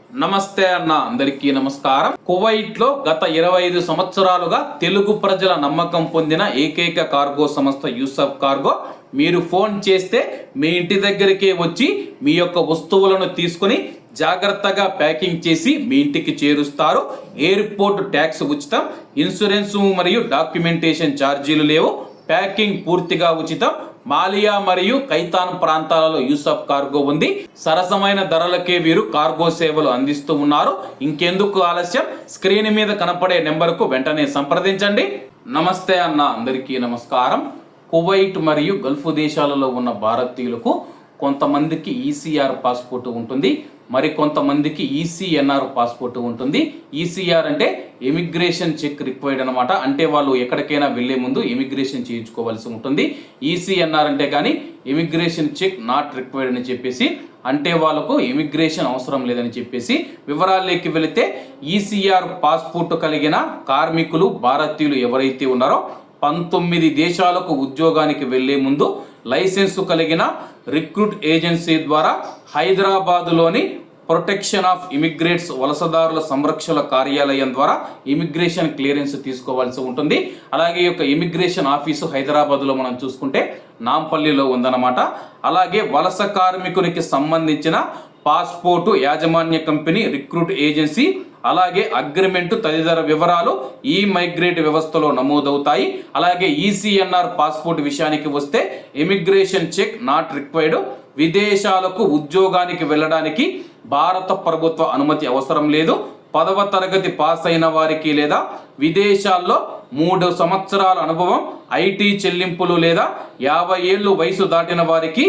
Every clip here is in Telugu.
నమస్తే అన్న, అందరికీ నమస్కారం. కువైట్ లో గత 25 సంవత్సరాలుగా తెలుగు ప్రజల నమ్మకం పొందిన ఏకైక కార్గో సంస్థ యూసఫ్ కార్గో. మీరు ఫోన్ చేస్తే మీ ఇంటి దగ్గరికే వచ్చి మీ యొక్క వస్తువులను తీసుకుని జాగ్రత్తగా ప్యాకింగ్ చేసి మీ ఇంటికి చేరుస్తారు. ఎయిర్పోర్ట్ ట్యాక్స్ ఉచితం, ఇన్సూరెన్స్ మరియు డాక్యుమెంటేషన్ ఛార్జీలు లేవు, ప్యాకింగ్ పూర్తిగా ఉచితం. మాలియా మరియు కైతాన్ ప్రాంతాలలో యూసఫ్ కార్గో ఉంది. సరసమైన ధరలకే వీరు కార్గో సేవలు అందిస్తూ ఉన్నారు. ఇంకెందుకు ఆలస్యం, స్క్రీన్ మీద కనపడే నెంబర్కు వెంటనే సంప్రదించండి. నమస్తే అన్న, అందరికీ నమస్కారం. కువైట్ మరియు గల్ఫ్ దేశాలలో ఉన్న భారతీయులకు కొంతమందికి ఈసీఆర్ పాస్పోర్ట్ ఉంటుంది, మరి కొంతమందికి ఈసీఎన్ఆర్ పాస్పోర్ట్ ఉంటుంది. ఈసీఆర్ అంటే ఇమిగ్రేషన్ చెక్ రిక్వైర్డ్ అనమాట. అంటే వాళ్ళు ఎక్కడికైనా వెళ్లే ముందు ఇమిగ్రేషన్ చేయించుకోవాల్సి ఉంటుంది. ఈసీఎన్ఆర్ అంటే కానీ ఇమిగ్రేషన్ చెక్ నాట్ రిక్వైర్డ్ అని చెప్పేసి, అంటే వాళ్ళకు ఇమిగ్రేషన్ అవసరం లేదని చెప్పేసి. వివరాల్లోకి వెళితే, ఈసీఆర్ పాస్పోర్ట్ కలిగిన కార్మికులు భారతీయులు ఎవరైతే ఉన్నారో 19 దేశాలకు ఉద్యోగానికి వెళ్లే ముందు లైసెన్సు కలిగిన రిక్రూట్ ఏజెన్సీ ద్వారా హైదరాబాదులోని ప్రొటెక్షన్ ఆఫ్ ఇమిగ్రేట్స్ వలసదారుల సంరక్షణ కార్యాలయం ద్వారా ఇమిగ్రేషన్ క్లియరెన్స్ తీసుకోవాల్సి ఉంటుంది. అలాగే ఈ యొక్క ఇమిగ్రేషన్ ఆఫీసు హైదరాబాద్లో మనం చూసుకుంటే నాంపల్లిలో ఉందన్నమాట. అలాగే వలస కార్మికునికి సంబంధించిన పాస్పోర్టు యాజమాన్య కంపెనీ, రిక్రూట్ ఏజెన్సీ, అలాగే అగ్రిమెంటు తదితర వివరాలు ఈ మైగ్రేట్ వ్యవస్థలో నమోదవుతాయి. అలాగే ఈసీఎన్ఆర్ పాస్పోర్ట్ విషయానికి వస్తే ఇమిగ్రేషన్ చెక్ నాట్ రిక్వైర్డ్. విదేశాలకు ఉద్యోగానికి వెళ్ళడానికి భారత ప్రభుత్వ అనుమతి అవసరం లేదు. 10వ తరగతి పాస్ అయిన వారికి లేదా విదేశాల్లో 3 సంవత్సరాల అనుభవం, ఐటీ చెల్లింపులు లేదా 50 ఏళ్ళు వయసు దాటిన వారికి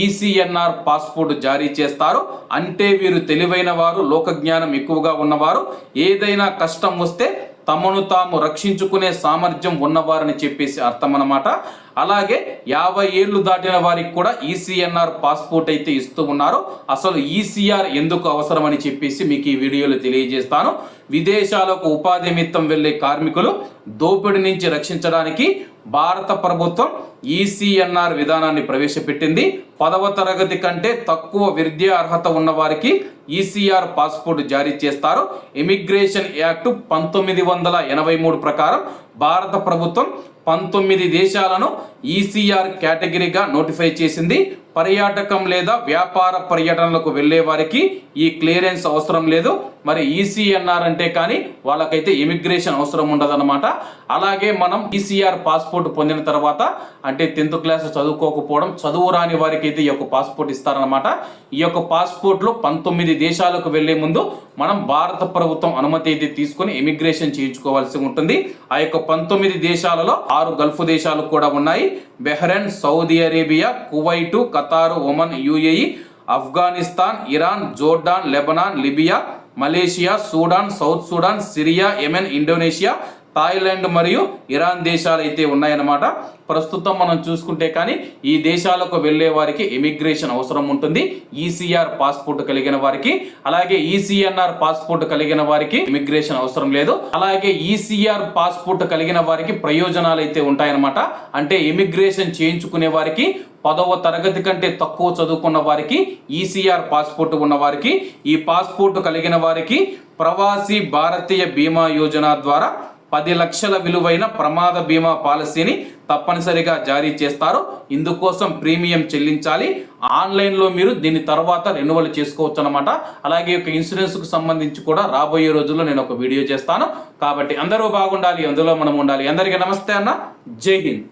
ఈసీఎన్ఆర్ పాస్పోర్ట్ జారీ చేస్తారు. అంటే వీరు తెలివైన వారు, లోకజ్ఞానం ఎక్కువగా ఉన్నవారు, ఏదైనా కష్టం వస్తే తమను తాము రక్షించుకునే సామర్థ్యం ఉన్నవారని చెప్పేసి అర్థం అన్నమాట. అలాగే 50 ఏళ్ళు దాటిన వారికి కూడా ఈసీఎన్ఆర్ పాస్పోర్ట్ అయితే ఇస్తూ ఉన్నారు. అసలు ఈసీఆర్ ఎందుకు అవసరమని చెప్పేసి మీకు ఈ వీడియోలో తెలియజేస్తాను. విదేశాలకు ఉపాధి నిమిత్తం వెళ్లే కార్మికులు దోపిడీ నుంచి రక్షించడానికి భారత ప్రభుత్వం ఈసీఎన్ఆర్ విధానాన్ని ప్రవేశపెట్టింది. 10వ తరగతి కంటే తక్కువ విద్యా అర్హత ఉన్న వారికి ఈసీఆర్ పాస్పోర్ట్ జారీ చేస్తారు. ఇమిగ్రేషన్ యాక్ట్ 1983 ప్రకారం భారత ప్రభుత్వం 19 దేశాలను ఈసీఆర్ కేటగిరీగా నోటిఫై చేసింది. పర్యాటకం లేదా వ్యాపార పర్యటనలకు వెళ్లే వారికి ఈ క్లియరెన్స్ అవసరం లేదు. మరి ఈసీఎన్ఆర్ అంటే కానీ వాళ్ళకైతే ఇమిగ్రేషన్ అవసరం ఉండదన్నమాట. అలాగే మనం ఈసీఆర్ పాస్పోర్ట్ పొందిన తర్వాత, అంటే 10th క్లాస్ చదువుకోకపోవడం, చదువు రాని వారికి అయితే ఈ యొక్క పాస్పోర్ట్ ఇస్తారనమాట. ఈ యొక్క పాస్పోర్ట్లో 19 దేశాలకు వెళ్లే ముందు మనం భారత ప్రభుత్వం అనుమతి అయితే తీసుకుని ఇమిగ్రేషన్ చేయించుకోవాల్సి ఉంటుంది. ఆ యొక్క 19 దేశాలలో 6 గల్ఫ్ దేశాలు కూడా ఉన్నాయి. Bahrain, Saudi Arabia, Kuwait, ఖతారు, Oman, UAE, Afghanistan, Iran, Jordan, Lebanon, Libya, Malaysia, Sudan, south Sudan, Syria, Yemen, Indonesia, Thailand మరియు ఇరాన్ దేశాలు అయితే ఉన్నాయన్నమాట. ప్రస్తుతం మనం చూసుకుంటే కానీ ఈ దేశాలకు వెళ్లే వారికి ఇమిగ్రేషన్ అవసరం ఉంటుంది, ఈసీఆర్ పాస్పోర్ట్ కలిగిన వారికి. అలాగే ఈసీఎన్ఆర్ పాస్పోర్ట్ కలిగిన వారికి ఇమిగ్రేషన్ అవసరం లేదు. అలాగే ఈసీఆర్ పాస్పోర్ట్ కలిగిన వారికి ప్రయోజనాలు అయితే ఉంటాయన్నమాట. అంటే ఇమిగ్రేషన్ చేయించుకునే వారికి, 10వ తరగతి కంటే తక్కువ చదువుకున్న వారికి, ఈసీఆర్ పాస్పోర్ట్ ఉన్న వారికి, ఈ పాస్పోర్ట్ కలిగిన వారికి ప్రవాసీ భారతీయ బీమా యోజన ద్వారా 10 లక్షల విలువైన ప్రమాద బీమా పాలసీని తప్పనిసరిగా జారీ చేస్తారు. ఇందుకోసం ప్రీమియం చెల్లించాలి. ఆన్లైన్లో మీరు దీని తర్వాత రెన్యువల్ చేసుకోవచ్చు అనమాట. అలాగే ఒక ఇన్సూరెన్స్కు సంబంధించి కూడా రాబోయే రోజుల్లో నేను ఒక వీడియో చేస్తాను. కాబట్టి అందరూ బాగుండాలి, అందులో మనం ఉండాలి. అందరికీ నమస్తే అన్న, జై హింద్.